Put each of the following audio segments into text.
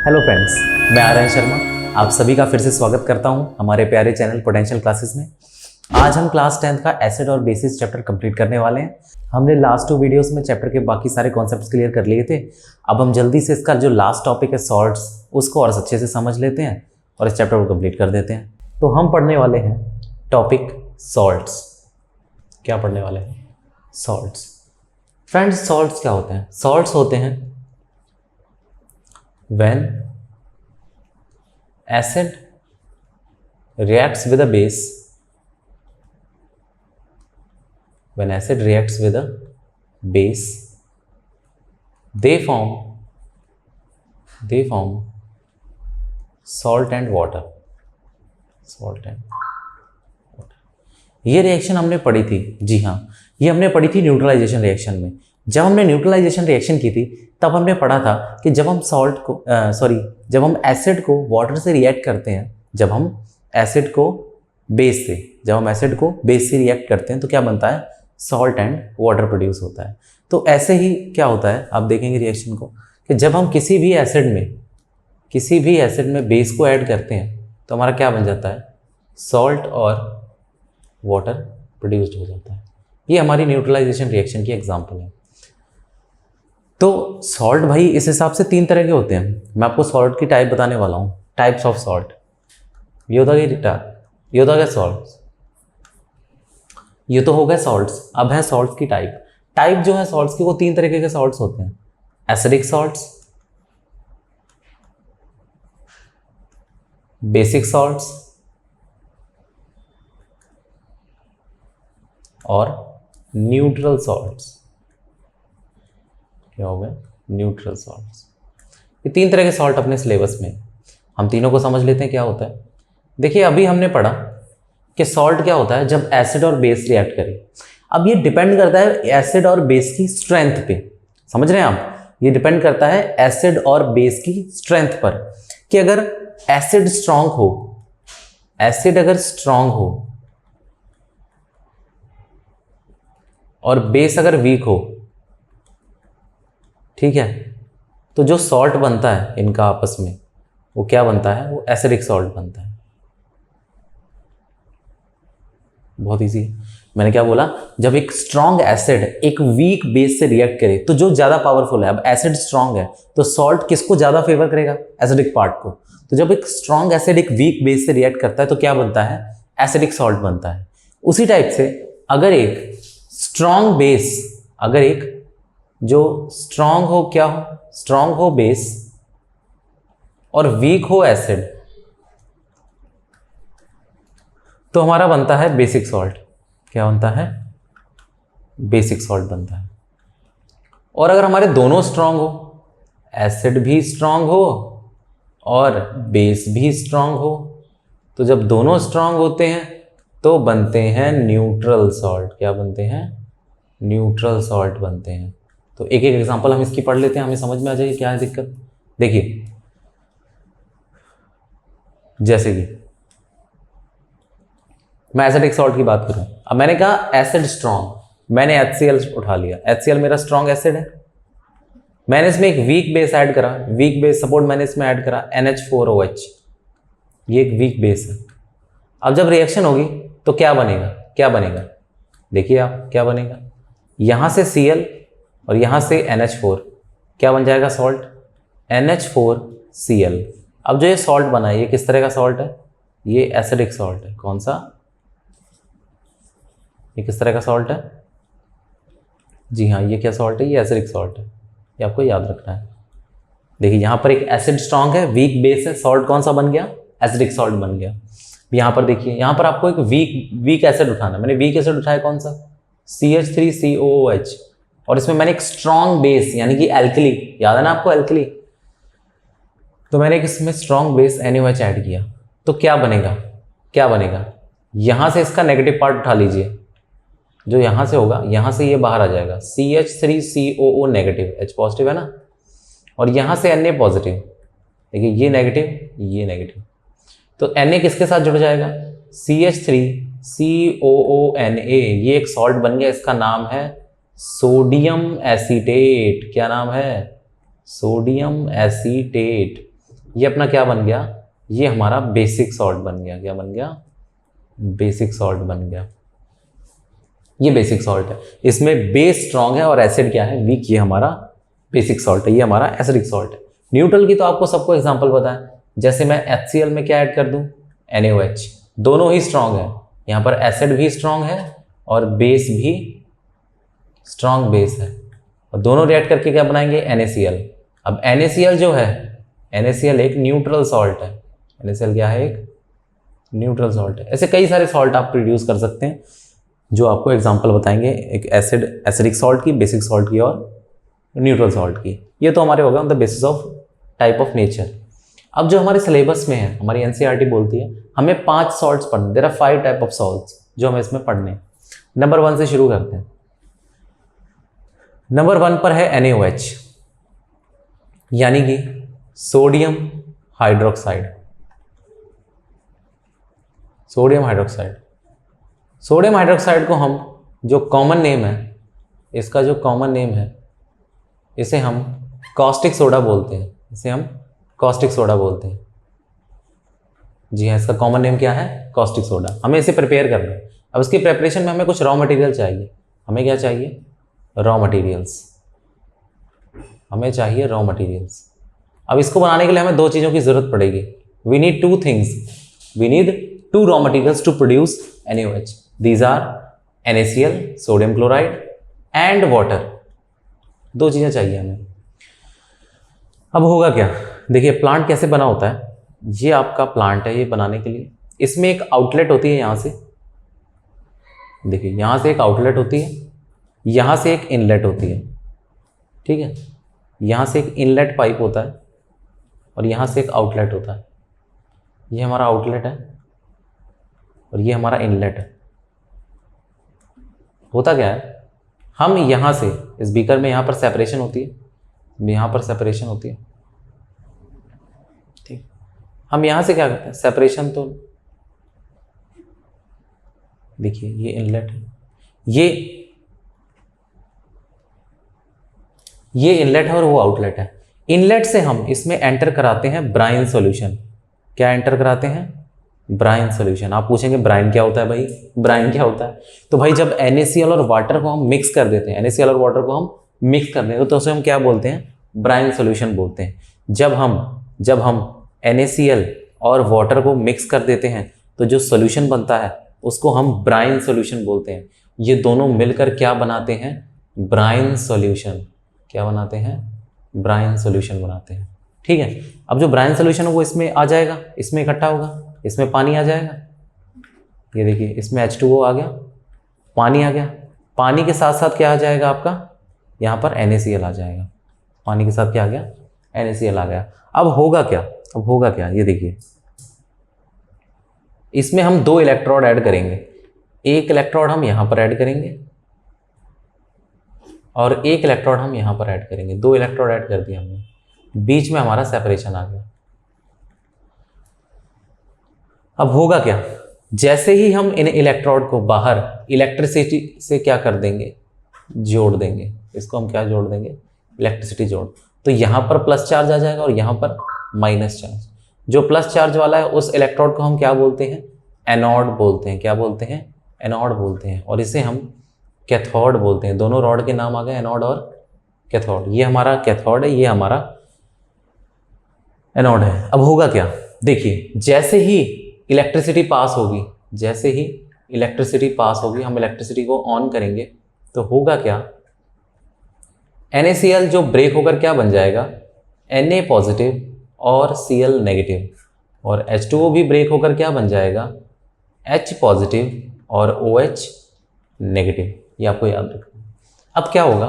Hello friends, मैं आर्यन शर्मा आप सभी का फिर से स्वागत करता हूं हमारे प्यारे चैनल पोटेंशियल क्लासेस में। आज हम क्लास 10th का एसिड और बेसिस चैप्टर कंप्लीट करने वाले हैं। हमने लास्ट 2 वीडियोस में चैप्टर के बाकी सारे कॉन्सेप्ट्स क्लियर कर लिए थे। अब हम जल्दी से इसका जो लास्ट टॉपिक है सॉल्ट्स, उसको और अच्छे से समझ लेते हैं और इस चैप्टर को कंप्लीट कर देते हैं। तो हम पढ़ने वाले हैं टॉपिक सॉल्ट्स। क्या पढ़ने वाले हैं? सॉल्ट्स। फ्रेंड्स, सॉल्ट्स क्या होते हैं? सॉल्ट्स होते हैं when acid reacts with a base, when acid reacts with a base, they form salt and water. ये रिएक्शन हमने पढ़ी थी। जी हाँ, ये हमने पढ़ी थी न्यूट्रलाइजेशन रिएक्शन में। जब हमने न्यूट्रलाइजेशन रिएक्शन की थी तब हमने पढ़ा था कि जब हम जब हम एसिड को वाटर से रिएक्ट करते हैं, जब हम एसिड को बेस से रिएक्ट करते हैं तो क्या बनता है? सॉल्ट एंड वाटर प्रोड्यूस होता है। तो ऐसे ही क्या होता है, आप देखेंगे रिएक्शन को कि जब हम किसी भी एसिड में बेस को ऐड करते हैं तो हमारा क्या बन जाता है? सॉल्ट और वाटर प्रोड्यूस्ड हो जाता है। ये हमारी न्यूट्रलाइजेशन रिएक्शन की एग्जांपल है। तो सॉल्ट भाई इस हिसाब से 3 तरह के होते हैं। मैं आपको सॉल्ट की टाइप बताने वाला हूँ, टाइप्स ऑफ सॉल्ट। ये होता है सॉल्ट, ये तो हो गए सॉल्ट्स। अब है सॉल्ट्स की टाइप जो है सॉल्ट्स की, वो 3 तरीके के सॉल्ट्स होते हैं। एसिडिक सॉल्ट्स, बेसिक सॉल्ट्स और न्यूट्रल सॉल्ट्स। क्या हो गया? Neutral salts. ये 3 तरह के सॉल्ट अपने सिलेबस में, हम तीनों को समझ लेते हैं क्या होता है। देखिए, अभी हमने पढ़ा कि सॉल्ट क्या होता है जब एसिड और बेस रिएक्ट करे। अब ये डिपेंड करता है एसिड और बेस की स्ट्रेंथ पे। समझ रहे हैं आप? ये डिपेंड करता है एसिड और बेस की स्ट्रेंथ पर कि अगर एसिड अगर स्ट्रांग हो और बेस अगर वीक हो, ठीक है, तो जो सॉल्ट बनता है इनका आपस में, वो क्या बनता है? वो एसिडिक सॉल्ट बनता है। बहुत इजी है। मैंने क्या बोला? जब एक स्ट्रांग एसिड एक वीक बेस से रिएक्ट करे तो जो ज्यादा पावरफुल है, अब एसिड स्ट्रांग है तो सॉल्ट किसको ज्यादा फेवर करेगा? एसिडिक पार्ट को। तो जब एक स्ट्रांग एसिड एक वीक बेस से रिएक्ट करता है तो क्या बनता है? एसिडिक सॉल्ट बनता है। उसी टाइप से अगर एक स्ट्रांग बेस, अगर एक जो स्ट्रांग हो, क्या हो? स्ट्रांग हो बेस और वीक हो एसिड, तो हमारा बनता है बेसिक सॉल्ट। क्या बनता है? बेसिक सॉल्ट बनता है। और अगर हमारे दोनों स्ट्रांग हो, एसिड भी स्ट्रांग हो और बेस भी स्ट्रांग हो, तो जब दोनों स्ट्रांग होते हैं तो बनते हैं न्यूट्रल सॉल्ट। क्या बनते हैं? न्यूट्रल सॉल्ट बनते हैं। तो एक एक एग्जांपल हम इसकी पढ़ लेते हैं, हमें समझ में आ जाएगी क्या है दिक्कत। देखिए, जैसे कि मैं एसिडिक सॉल्ट की बात करूं। अब मैंने कहा एसिड स्ट्रांग, मैंने HCl उठा लिया। HCl मेरा स्ट्रांग एसिड है। मैंने इसमें एक वीक बेस ऐड करा, वीक बेस सपोर्ट मैंने इसमें ऐड करा NH4OH। ये एक वीक बेस है। अब जब रिएक्शन होगी तो क्या बनेगा? देखिए आप, क्या बनेगा? यहां से Cl और यहां से NH4, क्या बन जाएगा? Salt NH4Cl। अब जो ये सॉल्ट बना है, ये किस तरह का सॉल्ट है? ये एसिडिक सॉल्ट है। कौन सा? ये किस तरह का सॉल्ट है? जी हाँ, ये क्या सॉल्ट है? ये एसिडिक सॉल्ट है। ये आपको याद रखना है। देखिए, यहां पर एक एसिड स्ट्रांग है, वीक बेस है, सॉल्ट कौन सा बन गया? एसिडिक सॉल्ट बन गया। यहां पर देखिए, यहां पर आपको एक वीक एसिड उठाना। मैंने वीक एसिड उठाया, कौन सा? CH3COOH। और इसमें मैंने एक स्ट्रांग बेस यानी कि एल्कली, याद है ना आपको एल्कली, तो मैंने इसमें स्ट्रांग बेस NaOH ऐड किया। तो क्या बनेगा? यहां से इसका नेगेटिव पार्ट उठा लीजिए, जो यहां से होगा, यहां से ये बाहर आ जाएगा, CH3COO नेगेटिव, H पॉजिटिव है ना, और यहां से Na पॉजिटिव। देखिए, ये नेगेटिव, तो Na किसके साथ जुड़ जाएगा? CH3COONA। ये एक सॉल्ट बन गया, इसका नाम है सोडियम एसीटेट। क्या नाम है? Sodium acetate. ये अपना क्या बन गया, ये हमारा बेसिक सॉल्ट बन गया। क्या बन गया, बेसिक सॉल्ट बन गया। ये बेसिक सॉल्ट है, इसमें बेस स्ट्रांग है और एसिड क्या है, वीक। ये हमारा बेसिक सॉल्ट है, ये हमारा एसिडिक सॉल्ट है। न्यूट्रल की तो आपको सबको एग्जांपल पता है, जैसे मैं HCl में क्या ऐड कर दूं, NaOH, दोनों ही स्ट्रांग है। यहाँ पर एसिड भी स्ट्रांग है और बेस भी स्ट्रांग बेस है, और दोनों रिएक्ट करके क्या बनाएंगे, NaCl। अब NaCl जो है, NaCl एक न्यूट्रल सॉल्ट है। NaCl क्या है, एक न्यूट्रल सॉल्ट है। ऐसे कई सारे सॉल्ट आप प्रोड्यूस कर सकते हैं जो आपको एग्जांपल बताएंगे, एक एसिडिक सॉल्ट की, बेसिक सॉल्ट की और न्यूट्रल सॉल्ट की। ये तो हमारे हो गए on the basis of type of nature. अब जो हमारे सिलेबस में है, हमारी NCERT बोलती है हमें 5 सॉल्ट्स पढ़ने, there are 5 type of salts जो हमें इसमें पढ़ने। नंबर 1 से शुरू करते हैं। नंबर 1 पर है NaOH, यानी कि sodium hydroxide. Sodium hydroxide, sodium hydroxide को हम, जो कॉमन नेम है, इसका जो कॉमन नेम है, इसे हम कॉस्टिक सोडा बोलते हैं। इसे हम कॉस्टिक सोडा बोलते हैं। जी हाँ, इसका कॉमन नेम क्या है, कॉस्टिक सोडा। हमें इसे प्रिपेयर करना है। अब इसकी प्रिपरेशन में हमें कुछ रॉ मटेरियल चाहिए। हमें क्या चाहिए, रॉ मटेरियल्स। हमें चाहिए रॉ मटेरियल्स। अब इसको बनाने के लिए हमें 2 चीज़ों की ज़रूरत पड़ेगी। We need 2 things, we need 2 raw materials to produce NaOH। These are NaCl, sodium chloride and water. 2 चीज़ें चाहिए हमें। अब होगा क्या, देखिए प्लांट कैसे बना होता है। ये आपका प्लांट है, ये बनाने के लिए इसमें एक आउटलेट होती है। यहाँ से देखिए, यहाँ से एक आउटलेट होती है, यहाँ से एक इनलेट होती है। ठीक है, यहाँ से एक इनलेट पाइप होता है और यहाँ से एक आउटलेट होता है। ये हमारा आउटलेट है और ये हमारा इनलेट है। होता क्या है, हम यहाँ से इस बीकर में यहाँ पर सेपरेशन होती है, यहाँ पर सेपरेशन होती है। ठीक, हम यहाँ से क्या करते हैं, सेपरेशन तो देखिए ये इनलेट है, ये इनलेट है और वो आउटलेट है। इनलेट से हम इसमें एंटर कराते हैं ब्राइन सॉल्यूशन। क्या एंटर कराते हैं, ब्राइन सॉल्यूशन। आप पूछेंगे ब्राइन क्या होता है भाई, ब्राइन क्या होता है। तो भाई जब NaCl और वाटर को हम मिक्स कर देते हैं, NaCl और वाटर को हम मिक्स कर देते हैं तो उसे हम क्या बोलते हैं, ब्राइन सॉल्यूशन बोलते हैं। जब हम NaCl और वाटर को मिक्स कर देते हैं तो जो सॉल्यूशन बनता है उसको हम ब्राइन सॉल्यूशन बोलते हैं। ये दोनों मिलकर क्या बनाते हैं, ब्राइन सॉल्यूशन। क्या बनाते हैं, ब्राइन सॉल्यूशन बनाते हैं। ठीक है, अब जो ब्राइन सॉल्यूशन है वो इसमें आ जाएगा, इसमें इकट्ठा होगा, इसमें पानी आ जाएगा। ये देखिए इसमें H2O आ गया, पानी आ गया। पानी के साथ साथ क्या आ जाएगा आपका, यहाँ पर NaCl आ जाएगा। पानी के साथ क्या आ गया, NaCl आ गया। अब होगा क्या, ये देखिए इसमें हम 2 इलेक्ट्रोड ऐड करेंगे। एक इलेक्ट्रोड हम यहाँ पर ऐड करेंगे और एक इलेक्ट्रोड हम यहाँ पर ऐड करेंगे। 2 इलेक्ट्रोड ऐड कर दिया हमने, बीच में हमारा सेपरेशन आ गया। अब होगा क्या, जैसे ही हम इन इलेक्ट्रोड को बाहर इलेक्ट्रिसिटी से क्या कर देंगे, जोड़ देंगे। इसको हम क्या जोड़ देंगे, इलेक्ट्रिसिटी जोड़। तो यहाँ पर प्लस चार्ज आ जाएगा और यहाँ पर माइनस चार्ज। जो प्लस चार्ज वाला है उस इलेक्ट्रोड को हम क्या बोलते हैं, एनोड बोलते हैं। क्या बोलते हैं, एनोड बोलते हैं। और इसे हम कैथोड बोलते हैं। दोनों रॉड के नाम आ गए, एनोड और कैथोड। ये हमारा कैथोड है, ये हमारा एनोड है। अब होगा क्या, देखिए जैसे ही इलेक्ट्रिसिटी पास होगी, हम इलेक्ट्रिसिटी को ऑन करेंगे तो होगा क्या, NaCl जो ब्रेक होकर क्या बन जाएगा, Na पॉजिटिव और Cl नेगेटिव, और H2O भी ब्रेक होकर क्या बन जाएगा, H पॉजिटिव और OH नेगेटिव। ये आपको याद रखना। अब क्या होगा,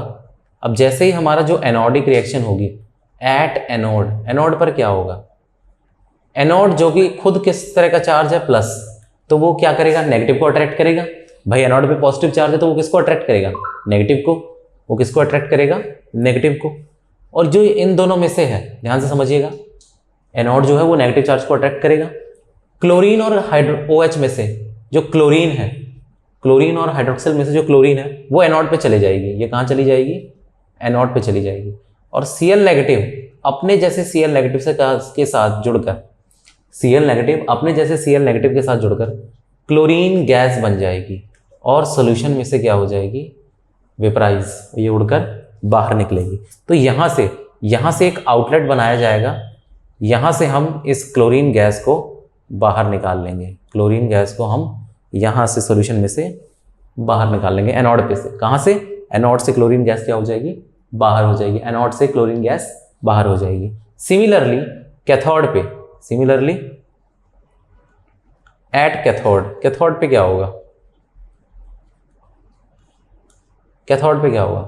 अब जैसे ही हमारा जो एनोडिक रिएक्शन होगी एट एनोड, एनोड पर क्या होगा, एनोड जो कि खुद किस तरह का चार्ज है, प्लस, तो वो क्या करेगा, नेगेटिव को अट्रैक्ट करेगा। भाई एनोड पे पॉजिटिव चार्ज है तो वो किसको अट्रैक्ट करेगा, नेगेटिव को। वो किसको अट्रैक्ट करेगा, नेगेटिव को। और जो इन दोनों में से है, ध्यान से समझिएगा, एनोड जो है वो नेगेटिव चार्ज को अट्रैक्ट करेगा। क्लोरीन और OH में से जो क्लोरीन है, क्लोरीन और हाइड्रोक्सिल में से जो क्लोरीन है वो एनोड पे चले जाएगी। ये कहाँ चली जाएगी, एनोड पे चली जाएगी। और Cl नेगेटिव अपने जैसे Cl नेगेटिव के साथ जुड़कर Cl नेगेटिव अपने जैसे Cl नेगेटिव के साथ जुड़कर क्लोरीन गैस बन जाएगी और सॉल्यूशन में से क्या हो जाएगी, वेपराइज, ये उड़कर बाहर निकलेगी। तो यहाँ से एक आउटलेट बनाया जाएगा, यहाँ से हम इस क्लोरीन गैस को बाहर निकाल लेंगे। क्लोरीन गैस को हम यहाँ से सॉल्यूशन में से बाहर निकाल लेंगे एनोड पे से। कहाँ से? एनोड से क्लोरीन गैस क्या हो जाएगी, बाहर हो जाएगी। एनोड से क्लोरीन गैस बाहर हो जाएगी। सिमिलरली कैथोड पे, सिमिलरली एट कैथोड पे क्या होगा, कैथोड पे क्या होगा,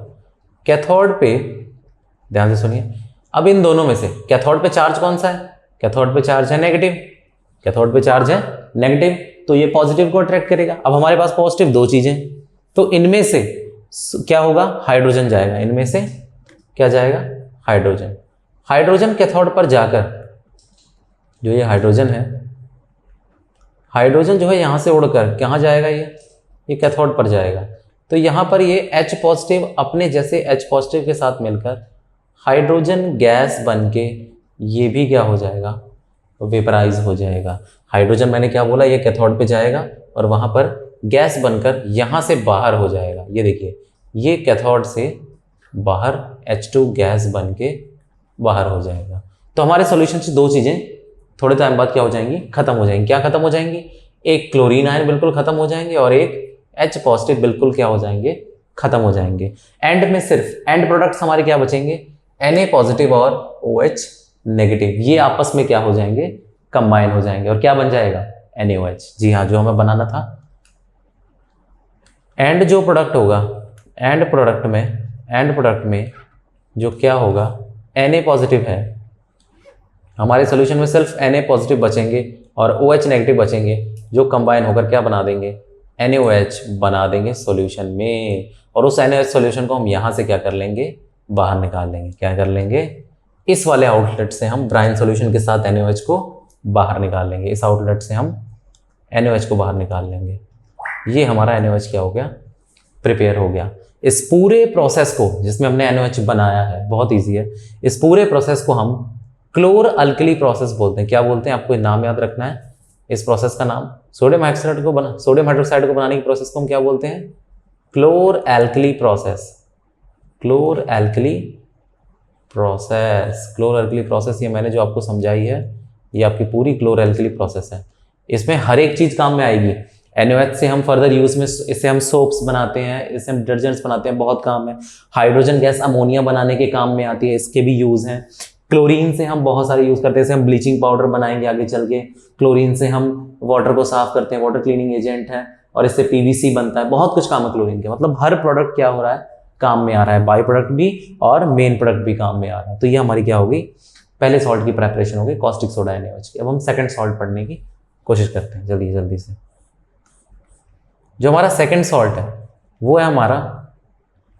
कैथोड पे ध्यान से सुनिए। अब इन दोनों में से कैथोड पे चार्ज कौन सा है, कैथोड पे चार्ज है नेगेटिव, कैथोड पे चार्ज है नेगेटिव, तो ये पॉजिटिव को अट्रैक्ट करेगा। अब हमारे पास पॉजिटिव दो चीजें, तो इनमें से क्या होगा, हाइड्रोजन जाएगा। इनमें से क्या जाएगा, हाइड्रोजन। हाइड्रोजन कैथोड पर जाकर, जो ये हाइड्रोजन है, हाइड्रोजन जो है यहां से उड़कर कहाँ जाएगा, ये कैथोड पर जाएगा। तो यहां पर ये H पॉजिटिव अपने जैसे H पॉजिटिव के साथ मिलकर हाइड्रोजन गैस बन के ये भी क्या हो जाएगा, वेपराइज हो जाएगा। हाइड्रोजन मैंने क्या बोला, ये कैथोड पे जाएगा और वहां पर गैस बनकर यहां से बाहर हो जाएगा। ये देखिए, ये कैथोड से बाहर H2 गैस बन के बाहर हो जाएगा। तो हमारे सॉल्यूशन से दो चीजें थोड़े टाइम बाद क्या हो जाएंगी, खत्म हो जाएंगी। क्या खत्म हो जाएंगी, एक क्लोरीन आयन बिल्कुल खत्म हो जाएंगे और एक H पॉजिटिव बिल्कुल क्या हो जाएंगे, खत्म हो जाएंगे। एंड में सिर्फ एंड प्रोडक्ट्स हमारे क्या बचेंगे, Na पॉजिटिव और OH नेगेटिव, ये आपस में क्या हो जाएंगे, कंबाइन हो जाएंगे और क्या बन जाएगा, NaOH। जी हाँ, जो हमें बनाना था। एंड जो प्रोडक्ट होगा, एंड प्रोडक्ट में जो क्या होगा, Na पॉजिटिव है, हमारे सोल्यूशन में सिर्फ Na पॉजिटिव बचेंगे और OH नेगेटिव बचेंगे, जो कंबाइन होकर क्या बना देंगे, NaOH बना देंगे सॉल्यूशन में। और उस NaOH सॉल्यूशन को हम यहाँ से क्या कर लेंगे, बाहर निकाल लेंगे। क्या कर लेंगे, इस वाले आउटलेट से हम ब्राइन सॉल्यूशन के साथ NaOH को बाहर निकाल लेंगे। इस आउटलेट से हम NaOH को बाहर निकाल लेंगे। ये हमारा NaOH क्या हो गया, प्रिपेयर हो गया। इस पूरे प्रोसेस को जिसमें हमने NaOH बनाया है, बहुत ईजी है, इस पूरे प्रोसेस को हम क्लोर अल्कली प्रोसेस बोलते हैं। क्या बोलते हैं, आपको नाम याद रखना है इस प्रोसेस का नाम। सोडियम हाइड्रोक्साइड को बनाने की प्रोसेस को हम क्या बोलते हैं, क्लोर एल्कली प्रोसेस। क्लोर एल्कली प्रोसेस ये मैंने जो आपको समझाई है, ये आपकी पूरी क्लोर एल्कली प्रोसेस है। इसमें हर एक चीज काम में आएगी। NaOH से हम फर्दर यूज में, इससे हम सोप्स बनाते हैं, इससे हम डिटर्जेंट्स बनाते हैं, बहुत काम है। हाइड्रोजन गैस अमोनिया बनाने के काम में आती है, इसके भी यूज हैं। क्लोरीन से हम बहुत सारे यूज करते हैं, जैसे हम ब्लीचिंग पाउडर बनाएंगे आगे चल के। क्लोरीन से हम वाटर को साफ करते हैं, वाटर क्लीनिंग एजेंट है, और इससे PVC बनता है। बहुत कुछ काम है क्लोरीन के, मतलब हर प्रोडक्ट क्या हो रहा है, काम में आ रहा है। बाई प्रोडक्ट भी और मेन प्रोडक्ट भी काम में आ रहा है। तो ये हमारी क्या होगी, पहले सॉल्ट की प्रेपरेशन होगी, कॉस्टिक सोडा NaOH की। अब हम सेकंड सॉल्ट पढ़ने की कोशिश करते हैं जल्दी से। जो हमारा सेकंड सॉल्ट है वो है हमारा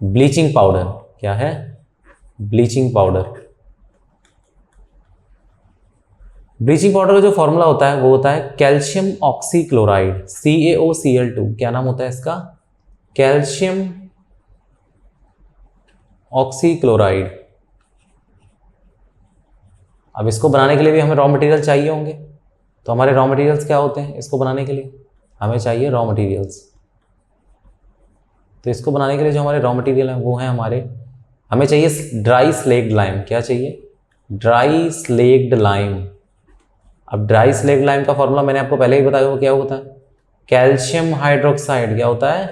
ब्लीचिंग पाउडर। क्या है, ब्लीचिंग पाउडर। ब्लीचिंग पाउडर का जो फॉर्मूला होता है वो होता है कैल्शियम ऑक्सीक्लोराइड, CaOCl2। क्या नाम होता है इसका, कैल्शियम ऑक्सीक्लोराइड। अब इसको बनाने के लिए भी हमें रॉ मटेरियल चाहिए होंगे, तो हमारे रॉ मटेरियल्स क्या होते हैं, इसको बनाने के लिए हमें चाहिए रॉ मटेरियल्स। तो इसको बनाने के लिए जो हमारे रॉ मटेरियल हैं वो हैं हमें चाहिए ड्राई स्लेक्ड लाइम। क्या चाहिए, ड्राई स्लेक्ड लाइम। अब ड्राई स्लेक्ड लाइम का फॉर्मूला मैंने आपको पहले ही बताया, वो क्या होता है, कैल्शियम हाइड्रोक्साइड। क्या होता है,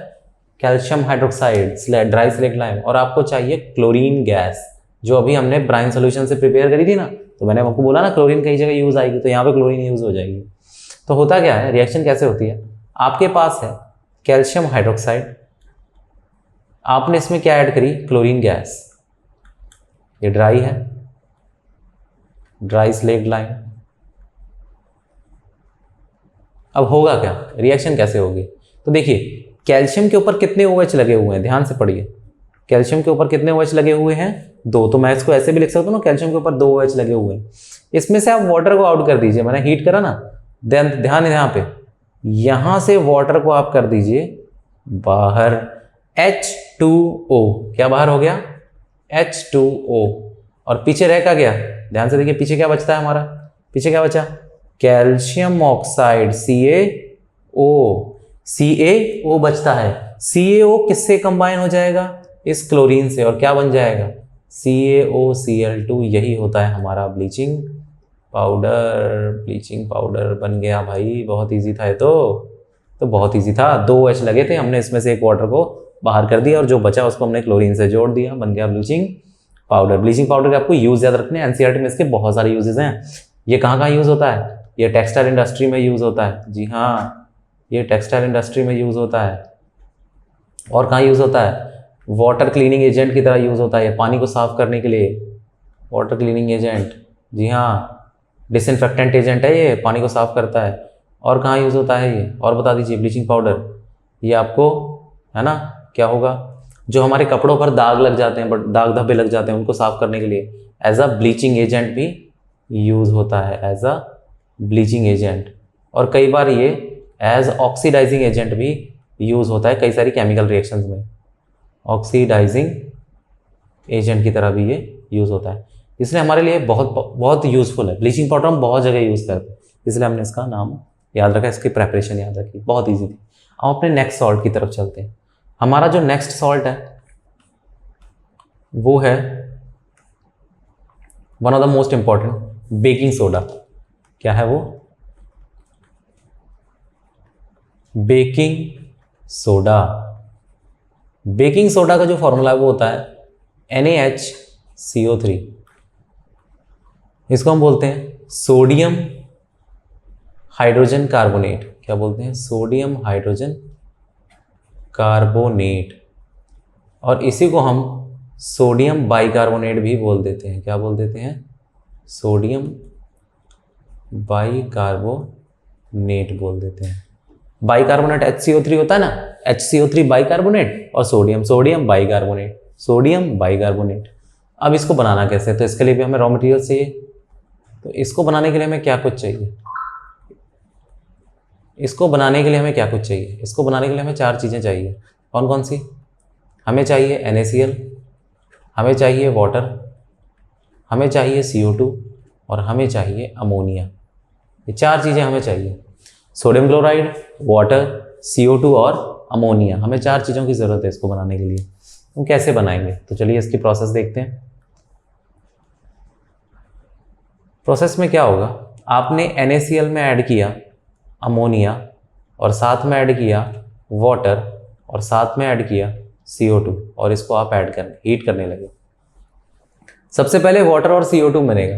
calcium hydroxide, dry slaked lime. और आपको चाहिए क्लोरीन गैस, जो अभी हमने ब्राइन सोल्यूशन से प्रिपेयर करी थी ना। तो मैंने आपको बोला ना क्लोरीन कई जगह यूज आएगी, तो यहाँ पे क्लोरीन यूज हो जाएगी। तो होता क्या है, रिएक्शन कैसे होती है, आपके पास है कैल्शियम हाइड्रोक्साइड, आपने इसमें क्या ऐड करी, क्लोरीन गैस। ये ड्राई है, ड्राई स्लेक्ड लाइम। अब होगा क्या, रिएक्शन कैसे होगी, तो देखिए कैल्शियम के ऊपर कितने OH लगे हुए हैं, ध्यान से पढ़िए। कैल्शियम के ऊपर कितने OH लगे हुए हैं, 2। तो मैं इसको ऐसे भी लिख सकता हूँ ना, कैल्शियम के ऊपर 2 OH लगे हुए हैं। इसमें से आप वाटर को आउट कर दीजिए, मैंने हीट करा ना, ध्यान यहाँ पे, यहां से वाटर को आप कर दीजिए बाहर, H2O। क्या बाहर हो गया, H2O। और पीछे रह का गया, ध्यान से देखिए पीछे क्या बचता है हमारा, पीछे क्या बचा, कैल्शियम ऑक्साइड CaO, CaO बचता है। CaO किससे कंबाइन हो जाएगा, इस क्लोरीन से, और क्या बन जाएगा, CaOCl2। यही होता है हमारा ब्लीचिंग पाउडर। ब्लीचिंग पाउडर बन गया भाई, बहुत इजी था ये तो बहुत इजी था। 2 H लगे थे, हमने इसमें से एक वाटर को बाहर कर दिया और जो बचा उसको हमने क्लोरीन से जोड़ दिया, बन गया ब्लीचिंग पाउडर। ब्लीचिंग पाउडर के आपको यूज याद रखने हैं, एनसीईआरटी में इसके बहुत सारे यूजेस हैं। ये कहाँ कहाँ यूज होता है, ये टेक्सटाइल इंडस्ट्री में यूज होता है, जी हाँ ये टेक्सटाइल इंडस्ट्री में यूज होता है। और कहाँ यूज होता है, वाटर क्लीनिंग एजेंट की तरह यूज होता है, पानी को साफ करने के लिए वाटर क्लीनिंग एजेंट, जी हाँ डिसइंफेक्टेंट एजेंट है ये, पानी को साफ करता है। और कहाँ यूज होता है ये, और बता दीजिए। ब्लीचिंग पाउडर ये आपको है ना क्या होगा, जो हमारे कपड़ों पर दाग लग जाते हैं, बट दाग धब्बे लग जाते हैं, उनको साफ करने के लिए एज अ ब्लीचिंग एजेंट भी यूज होता है, एज अ ब्लीचिंग एजेंट। और कई बार ये एज ऑक्सीडाइजिंग एजेंट भी यूज होता है कई सारी केमिकल रिएक्शंस में, ऑक्सीडाइजिंग एजेंट की तरह भी ये यूज होता है। इसलिए हमारे लिए बहुत बहुत यूजफुल है। ब्लीचिंग पाउडर हम बहुत जगह यूज करते हैं, इसलिए हमने इसका नाम याद रखा, इसकी प्रेपरेशन याद रखी, बहुत ईजी थी। हम अपने नेक्स्ट सॉल्ट की तरफ चलते हैं। हमारा जो नेक्स्ट सॉल्ट है वो है one of the most important, baking soda. क्या है वो, बेकिंग सोडा। बेकिंग सोडा का जो फॉर्मूला है वो होता है NaHCO3। इसको हम बोलते हैं सोडियम हाइड्रोजन कार्बोनेट। क्या बोलते हैं, सोडियम हाइड्रोजन कार्बोनेट। और इसी को हम सोडियम बाइकार्बोनेट भी बोल देते हैं। क्या बोल देते हैं, सोडियम बाइकार्बोनेट बोल देते हैं। बाइकार्बोनेट HCO3 होता है ना, HCO3 बाइकार्बोनेट, और सोडियम बाइकार्बोनेट, सोडियम बाइकार्बोनेट। अब इसको बनाना कैसे, तो इसके लिए भी हमें रॉ मटेरियल चाहिए। तो इसको बनाने के लिए हमें क्या कुछ चाहिए, इसको बनाने के लिए हमें क्या कुछ चाहिए, इसको बनाने के लिए हमें 4 चीज़ें चाहिए। कौन कौन सी, हमें चाहिए NaCl, हमें चाहिए वाटर, हमें चाहिए CO2 और हमें चाहिए अमोनिया। ये 4 चीज़ें हमें चाहिए, सोडियम क्लोराइड, वाटर, CO2 और अमोनिया। हमें 4 चीज़ों की ज़रूरत है इसको बनाने के लिए। हम कैसे बनाएंगे, तो चलिए इसकी प्रोसेस देखते हैं। प्रोसेस में क्या होगा, आपने NaCl में ऐड किया अमोनिया, और साथ में ऐड किया वाटर, और साथ में ऐड किया CO2, और इसको आप ऐड करने हीट करने लगे। सबसे पहले वाटर और CO2 बनेगा।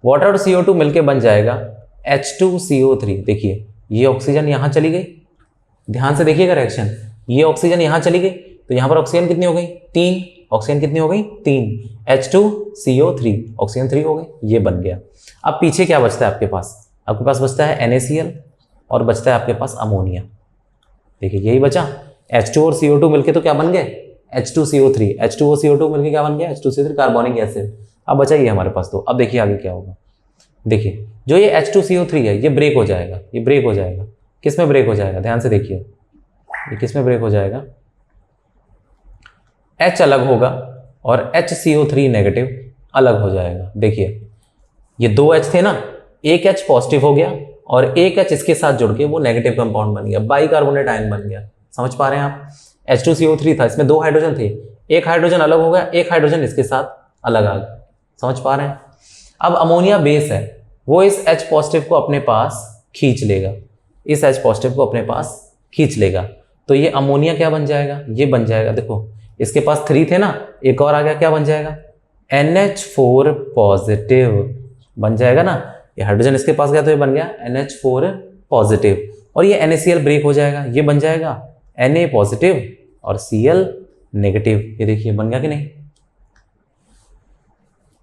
वाटर और CO2 मिलके बन जाएगा H2CO3। देखिए ये ऑक्सीजन यहाँ चली गई, ध्यान से देखिएगा रिएक्शन, ये ऑक्सीजन यहाँ चली गई, तो यहाँ पर ऑक्सीजन कितनी हो गई, 3। ऑक्सीजन कितनी हो गई, 3। H2CO3 ऑक्सीजन 3 हो गई, ये बन गया। अब पीछे क्या बचता है आपके पास, आपके पास बचता है NaCl और बचता है आपके पास अमोनिया। देखिए यही बचा, H2 और CO2 मिलके तो क्या बन गए, H2CO3। H2O CO2 मिलके क्या बन गया, H2CO3 कार्बोनिक एसिड। अब बचा ये हमारे पास। तो अब देखिए आगे क्या होगा। देखिए जो ये H2CO3 है ये ब्रेक हो जाएगा, ये ब्रेक हो जाएगा। किस में ब्रेक हो जाएगा, ध्यान से देखिए, ये किस में ब्रेक हो जाएगा, H अलग होगा और HCO3 नेगेटिव अलग हो जाएगा। देखिए ये 2 H थे ना, एक H पॉजिटिव हो गया और एक H इसके साथ जुड़ के वो नेगेटिव कंपाउंड बन गया, बाइकार्बोनेट आयन बन गया। समझ पा रहे हैं आप, H2CO3 था, इसमें 2 हाइड्रोजन थे, एक हाइड्रोजन अलग हो गया, एक हाइड्रोजन इसके साथ अलग आ गया। समझ पा रहे हैं। अब अमोनिया बेस है, वो इस H पॉजिटिव को अपने पास खींच लेगा, इस H पॉजिटिव को अपने पास खींच लेगा। तो ये अमोनिया क्या बन जाएगा, ये बन जाएगा, देखो इसके पास 3 थे ना, एक और आ गया, क्या बन जाएगा, NH4 पॉजिटिव बन जाएगा ना। ये हाइड्रोजन इसके पास गया तो ये बन गया NH4 पॉजिटिव, और ये NaCl ब्रेक हो जाएगा, ये बन जाएगा Na पॉजिटिव और Cl नेगेटिव। ये देखिए बन गया कि नहीं,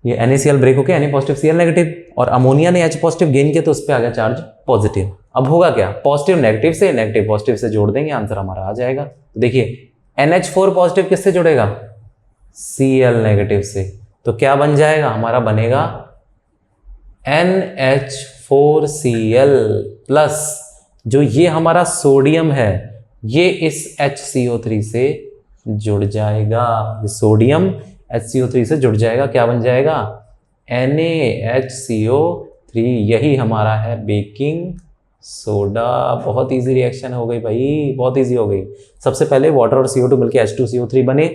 ये NaCl ब्रेक होकर Na पॉजिटिव Cl नेगेटिव, और अमोनिया ने H पॉजिटिव गेन किया तो उस पर आ गया चार्ज पॉजिटिव। अब होगा क्या, पॉजिटिव नेगेटिव से, नेगेटिव पॉजिटिव से जोड़ देंगे, आंसर हमारा आ जाएगा। तो देखिए NH4 पॉजिटिव किससे जुड़ेगा, Cl नेगेटिव से, तो क्या बन जाएगा हमारा, बनेगा NH4Cl प्लस, जो ये हमारा सोडियम है ये इस HCO3 से जुड़ जाएगा, ये सोडियम HCO3 से जुड़ जाएगा, क्या बन जाएगा, NaHCO3, यही हमारा है बेकिंग सोडा। बहुत इजी रिएक्शन हो गई भाई, बहुत इजी हो गई। सबसे पहले वाटर और CO2 मिलकर H2CO3 बने,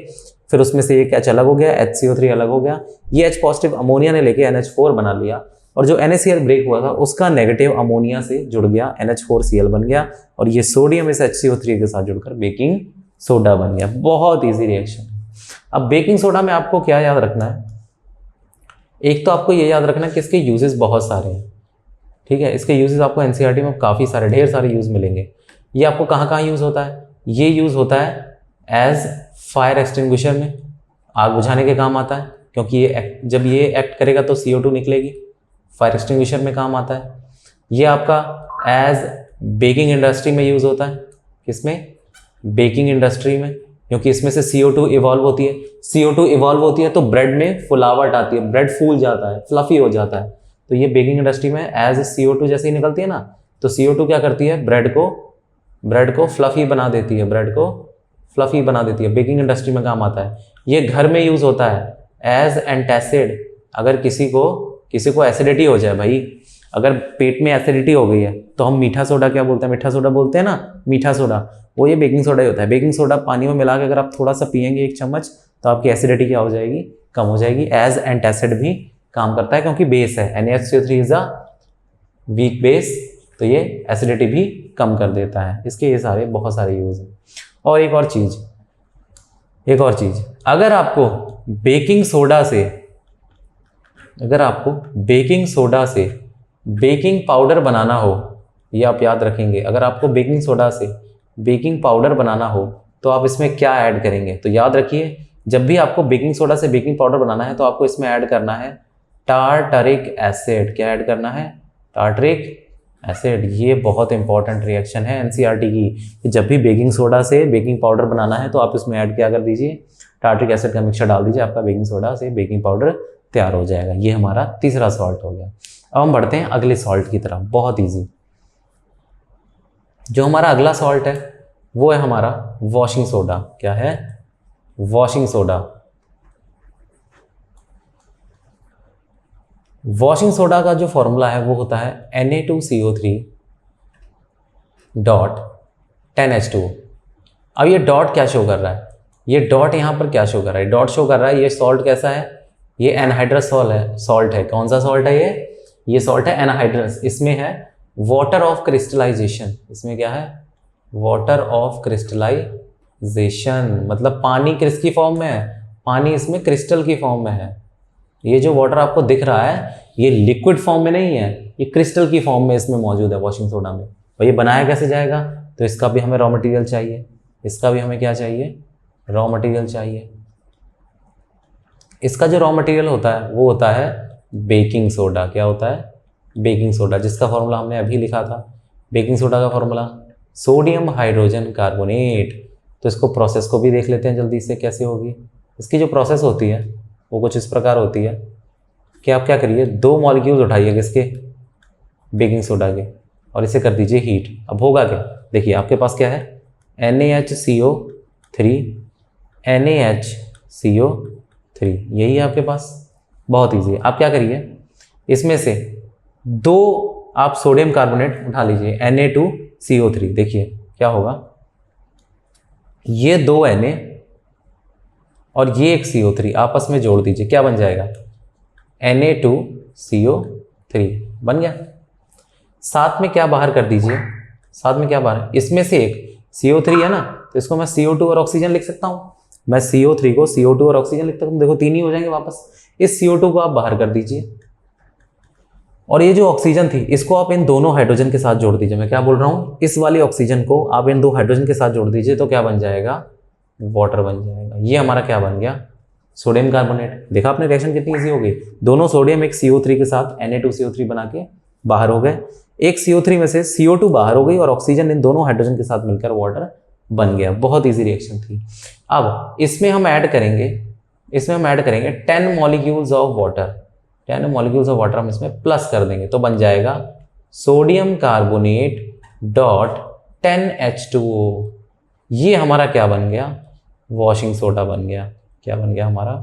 फिर उसमें से एक H अलग हो गया, HCO3 अलग हो गया, ये H पॉजिटिव अमोनिया ने लेके NH4 बना लिया, और जो NaCl ब्रेक हुआ था उसका नेगेटिव अमोनिया से जुड़ गया, NH4Cl बन गया, और ये सोडियम इस HCO3 के साथ जुड़कर बेकिंग सोडा बन गया। बहुत इजी रिएक्शन। अब बेकिंग सोडा में आपको क्या याद रखना है, एक तो आपको ये याद रखना है कि इसके यूजेस बहुत सारे हैं, ठीक है। इसके यूजेस आपको NCERT में काफ़ी सारे, ढेर सारे यूज़ मिलेंगे। ये आपको कहाँ कहाँ यूज़ होता है, ये यूज़ होता है एज फायर एक्सटिंग्विशर में, आग बुझाने के काम आता है, क्योंकि ये जब ये एक्ट करेगा तो CO2 निकलेगी, फायर एक्सटिंग्विशर में काम आता है। ये आपका एज बेकिंग इंडस्ट्री में यूज़ होता है, किसमें, बेकिंग इंडस्ट्री में, क्योंकि इसमें से CO2 इवॉल्व होती है। CO2 इवॉल्व होती है तो ब्रेड में फुलावट आती है, ब्रेड फूल जाता है, फ्लफी हो जाता है। तो ये बेकिंग इंडस्ट्री में एज CO2 जैसे ही निकलती है ना, तो CO2 क्या करती है, ब्रेड को फ्लफी बना देती है, ब्रेड को फ्लफी बना देती है, बेकिंग इंडस्ट्री में काम आता है। ये घर में यूज़ होता है एज एंटासिड। अगर किसी को एसिडिटी हो जाए भाई, अगर पेट में एसिडिटी हो गई है तो हम मीठा सोडा क्या बोलते हैं, मीठा सोडा बोलते हैं ना, मीठा सोडा, वो ये बेकिंग सोडा ही होता है। बेकिंग सोडा पानी में मिला के अगर आप थोड़ा सा पियेंगे 1 चम्मच, तो आपकी एसिडिटी क्या हो जाएगी, कम हो जाएगी। एज एंटासिड भी काम करता है, क्योंकि बेस है, NaHCO3 is a weak base, तो ये एसिडिटी भी कम कर देता है। इसके ये सारे बहुत सारे यूज हैं। और एक और चीज़, अगर आपको बेकिंग सोडा से बेकिंग पाउडर बनाना हो, ये आप याद रखेंगे, अगर आपको बेकिंग सोडा से बेकिंग पाउडर बनाना हो तो आप इसमें क्या ऐड करेंगे। तो याद रखिए, जब भी आपको बेकिंग सोडा से बेकिंग पाउडर बनाना है तो आपको इसमें ऐड करना है टार्टरिक एसिड। क्या ऐड करना है, टार्टरिक एसिड। ये बहुत इंपॉर्टेंट रिएक्शन है NCERT की, कि जब भी बेकिंग सोडा से बेकिंग पाउडर बनाना है तो आप इसमें ऐड क्या कर दीजिए, टार्टरिक एसिड का मिक्सचर डाल दीजिए, आपका बेकिंग सोडा से बेकिंग पाउडर तैयार हो जाएगा। ये हमारा तीसरा सॉल्ट हो गया। अब हम बढ़ते हैं अगले सॉल्ट की तरफ, बहुत ईजी। जो हमारा अगला सॉल्ट है वो है हमारा वॉशिंग सोडा। क्या है, वॉशिंग सोडा। वॉशिंग सोडा का जो फॉर्मूला है वो होता है Na2CO3.10H2O। अब ये डॉट क्या शो कर रहा है, ये डॉट यहाँ पर क्या शो कर रहा है, डॉट शो कर रहा है ये सॉल्ट कैसा है, ये एनहाइड्रस सॉल्ट है। कौन सा सॉल्ट है ये सॉल्ट है एनहाइड्रस। इसमें है वाटर ऑफ क्रिस्टलाइजेशन। इसमें क्या है, वाटर ऑफ क्रिस्टलाइजेशन, मतलब पानी किसकी फॉर्म में है, पानी इसमें क्रिस्टल की फॉर्म में है। ये जो वाटर आपको दिख रहा है ये लिक्विड फॉर्म में नहीं है, ये क्रिस्टल की फॉर्म में इसमें मौजूद है वॉशिंग सोडा में। और ये बनाया कैसे जाएगा, तो इसका भी हमें रॉ मटेरियल चाहिए, इसका भी हमें क्या चाहिए, रॉ मटेरियल चाहिए। इसका जो रॉ मटेरियल होता है वो होता है बेकिंग सोडा। क्या होता है, बेकिंग सोडा, जिसका फॉर्मूला हमने अभी लिखा था। बेकिंग सोडा का फॉर्मूला सोडियम हाइड्रोजन कार्बोनेट। तो इसको प्रोसेस को भी देख लेते हैं जल्दी से कैसे होगी। इसकी जो प्रोसेस होती है वो कुछ इस प्रकार होती है कि आप क्या करिए, 2 मॉलिक्यूल्स उठाइए किसके, बेकिंग सोडा के, और इसे कर दीजिए हीट। अब होगा क्या, देखिए आपके पास क्या है, NaHCO3, NaHCO3, यही है आपके पास। बहुत ईजी है। आप क्या करिए, इसमें से 2 आप सोडियम कार्बोनेट उठा लीजिए, Na2CO3। देखिए क्या होगा, ये 2 Na और ये एक CO3 आपस में जोड़ दीजिए, क्या बन जाएगा, Na2CO3 बन गया। साथ में क्या बाहर कर दीजिए, साथ में क्या बाहर, इसमें से एक CO3 है ना, तो इसको मैं CO2 और ऑक्सीजन लिख सकता हूँ। मैं CO3 को CO2 और ऑक्सीजन लिख सकता हूँ, देखो 3 ही हो जाएंगे वापस। इस CO2 को आप बाहर कर दीजिए, और ये जो ऑक्सीजन थी इसको आप इन दोनों हाइड्रोजन के साथ जोड़ दीजिए। मैं क्या बोल रहा हूँ, इस वाली ऑक्सीजन को आप इन 2 हाइड्रोजन के साथ जोड़ दीजिए, तो क्या बन जाएगा, वाटर बन जाएगा। ये हमारा क्या बन गया, सोडियम कार्बोनेट। देखा आपने रिएक्शन कितनी इजी हो गई, दोनों सोडियम एक CO3 के साथ Na2CO3 बना के बाहर हो गए। एक CO3 में से CO2 बाहर हो गई और ऑक्सीजन इन दोनों हाइड्रोजन के साथ मिलकर वाटर बन गया। बहुत इजी रिएक्शन थी। अब इसमें हम ऐड करेंगे 10 molecules of water. 10 molecules of water हम इसमें प्लस कर देंगे, तो बन जाएगा सोडियम कार्बोनेट डॉट 10H2O। ये हमारा क्या बन गया, वॉशिंग सोडा बन गया। क्या बन गया हमारा,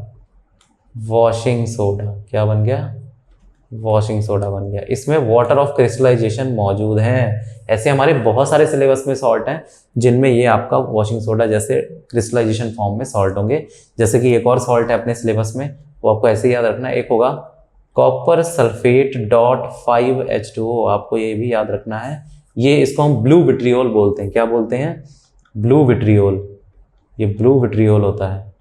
वॉशिंग सोडा। क्या बन गया, वॉशिंग सोडा बन गया। इसमें वाटर ऑफ क्रिस्टलाइजेशन मौजूद है। ऐसे हमारे बहुत सारे सिलेबस में सॉल्ट हैं जिनमें ये आपका वॉशिंग सोडा जैसे क्रिस्टलाइजेशन फॉर्म में सॉल्ट होंगे। जैसे कि एक और सॉल्ट है अपने सिलेबस में, वो आपको ऐसे ही याद रखना है। एक होगा कॉपर सल्फेट डॉट 5H2O, आपको ये भी याद रखना है। ये इसको हम ब्लू विट्रियोल बोलते हैं। क्या बोलते हैं? Blue vitriol. ये ब्लू विट्रियोल होता है,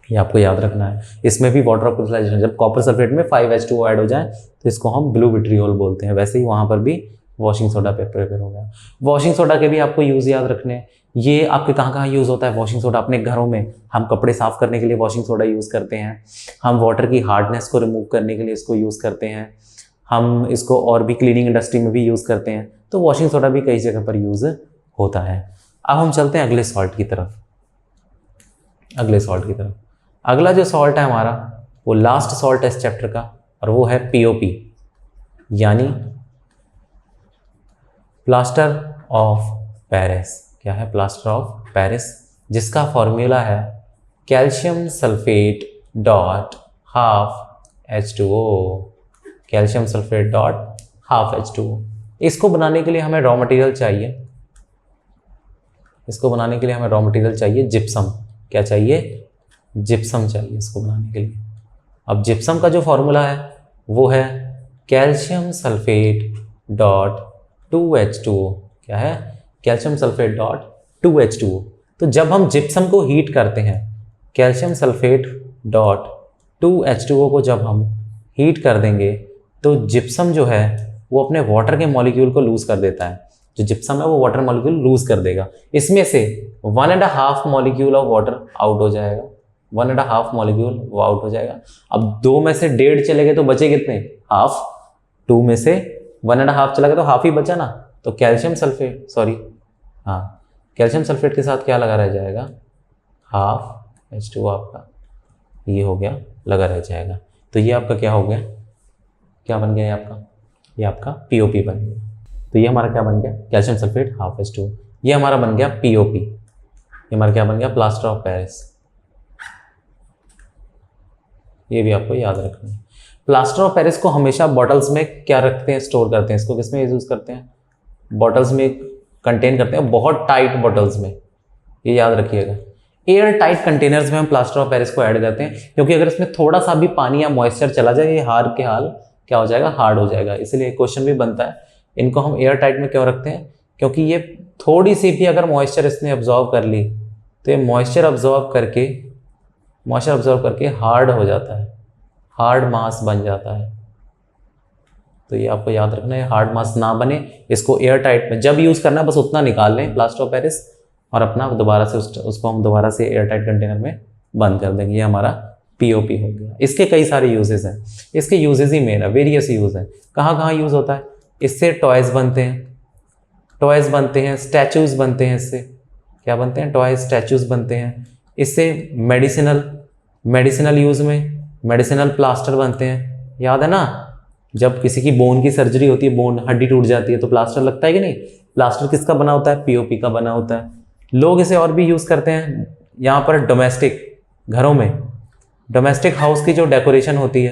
ये आपको याद रखना है। इसमें भी वाटर ऑफ क्रिस्टलाइजेशन, जब कॉपर सल्फेट में 5H2O ऐड हो जाए तो इसको हम ब्लू विट्रियोल बोलते हैं। वैसे ही वहाँ पर भी वॉशिंग सोडा प्रिपेयर हो गया। वॉशिंग सोडा के भी आपको यूज़ याद रखने हैं। ये आपके कहाँ कहाँ यूज़ होता है वॉशिंग सोडा? अपने घरों में हम कपड़े साफ़ करने के लिए वॉशिंग सोडा यूज़ करते हैं। हम वाटर की हार्डनेस को रिमूव करने के लिए इसको यूज़ करते हैं। हम इसको और भी क्लीनिंग इंडस्ट्री में भी यूज़ करते हैं। तो वॉशिंग सोडा भी कई जगह पर यूज़ होता है। अब हम चलते हैं अगले सॉल्ट की तरफ। अगला जो सॉल्ट है हमारा, वो लास्ट सॉल्ट है इस चैप्टर का, और वो है POP, यानी प्लास्टर ऑफ पेरिस। क्या है? प्लास्टर ऑफ पेरिस, जिसका फॉर्मूला है calcium sulphate dot half H2O। Calcium sulphate dot half H2O। इसको बनाने के लिए हमें रॉ मटेरियल चाहिए। जिप्सम। क्या चाहिए? जिप्सम चाहिए इसको बनाने के लिए। अब जिप्सम का जो फॉर्मूला है वो है कैल्शियम सल्फेट डॉट 2H2O। क्या है? Calcium sulphate dot 2H2O। तो जब हम जिप्सम को हीट करते हैं, कैल्शियम सल्फेट डॉट 2H2O को जब हम हीट कर देंगे तो जिप्सम जो है वो अपने वाटर के मॉलिक्यूल को लूज कर देता है। जो जिप्सम है वो वाटर मॉलिक्यूल लूज कर देगा। इसमें से 1.5 मॉलिक्यूल ऑफ वाटर आउट हो जाएगा। 1.5 मॉलिक्यूल वो आउट हो जाएगा। अब 2 में से 1.5 चले गए तो बचे कितने? हाफ। 2 में से 1.5 चला गया तो हाफ ही बचा ना। तो कैल्शियम सल्फेट कैल्शियम सल्फेट के साथ क्या लगा रह जाएगा? हाफ H2O आपका ये हो गया, लगा रह जाएगा। तो ये आपका क्या हो गया? क्या बन गया? ये आपका POP बन गया। तो ये हमारा क्या बन गया? Calcium sulphate half H2O। ये हमारा बन गया POP। ये हमारा क्या बन गया? Plaster of Paris. ये भी आपको याद रखना है। प्लास्टर ऑफ पेरिस को हमेशा बॉटल्स में क्या रखते हैं? स्टोर करते हैं। इसको किस में यूज़ करते हैं? बॉटल्स में कंटेन करते हैं, बहुत टाइट बॉटल्स में। ये याद रखिएगा। एयर टाइट कंटेनर्स में हम प्लास्टर ऑफ पेरिस को ऐड करते हैं, क्योंकि अगर इसमें थोड़ा सा भी पानी या मॉइस्चर चला जाए ये हार के हाल क्या हो जाएगा? हार्ड हो जाएगा। इसलिए क्वेश्चन भी बनता है, इनको हम एयर टाइट में क्यों रखते हैं? क्योंकि ये थोड़ी सी भी अगर मॉइस्चर इसने ऑब्जॉर्व कर ली तो ये मॉइस्चर ऑब्जॉर्व करके हार्ड हो जाता है, हार्ड मास बन जाता है। तो ये आपको याद रखना है, हार्ड मास ना बने। इसको एयर टाइट में जब यूज़ करना है बस उतना निकाल लें प्लास्टर ऑफ पेरिस, और अपना दोबारा से उसको हम दोबारा से एयर टाइट कंटेनर में बंद कर देंगे। ये हमारा POP हो गया। इसके कई सारे यूजेस हैं। इसके यूजेस ही मेन है, वेरियस यूज़ हैं। कहाँ कहाँ यूज़ होता है? इससे टॉयज़ बनते हैं, स्टैचूज़ बनते हैं। इससे क्या बनते हैं? टॉयज़, स्टैचूज़ बनते हैं। इससे मेडिसिनल यूज़ में मेडिसिनल प्लास्टर बनते हैं। याद है ना, जब किसी की बोन की सर्जरी होती है, बोन हड्डी टूट जाती है तो प्लास्टर लगता है कि नहीं? प्लास्टर किसका बना होता है? POP का बना होता है। लोग इसे और भी यूज़ करते हैं। यहाँ पर डोमेस्टिक घरों में, डोमेस्टिक हाउस की जो डेकोरेशन होती है,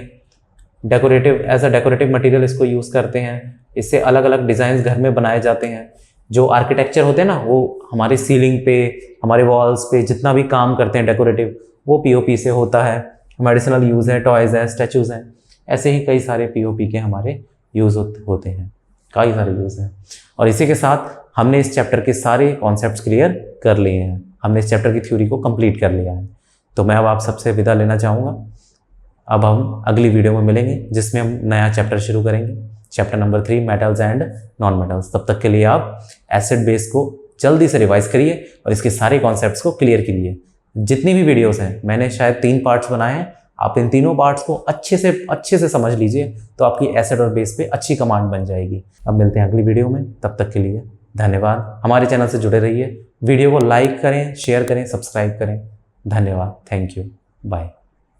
एज अ डेकोरेटिव मटेरियल इसको यूज़ करते हैं। इससे अलग अलग डिज़ाइन घर में बनाए जाते हैं। जो आर्किटेक्चर होते हैं ना, वो हमारी सीलिंग पे, हमारे वॉल्स पे जितना भी काम करते हैं डेकोरेटिव, वो POP से होता है। मेडिसिनल यूज़ है, टॉयज़ है, स्टैचूज़ हैं। ऐसे ही कई सारे POP के हमारे यूज़ होते हैं, कई सारे यूज़ हैं। और इसी के साथ हमने इस चैप्टर के सारे कॉन्सेप्ट्स क्लियर कर लिए हैं। हमने इस चैप्टर की थ्योरी को कंप्लीट कर लिया है। तो मैं अब आप सबसे विदा लेना चाहूँगा। अब हम अगली वीडियो में मिलेंगे जिसमें हम नया चैप्टर शुरू करेंगे, chapter number 3 metals and non metals. तब तक के लिए आप एसिड बेस को जल्दी से रिवाइज करिए और इसके सारे कॉन्सेप्ट्स को क्लियर कीजिए। जितनी भी वीडियोस हैं, मैंने शायद 3 पार्ट्स बनाए हैं, आप इन तीनों पार्ट्स को अच्छे से समझ लीजिए तो आपकी एसिड और बेस पे अच्छी कमांड बन जाएगी। अब मिलते हैं अगली वीडियो में, तब तक के लिए धन्यवाद। हमारे चैनल से जुड़े रहिए, वीडियो को लाइक करें, शेयर करें, सब्सक्राइब करें। धन्यवाद, थैंक यू, बाय।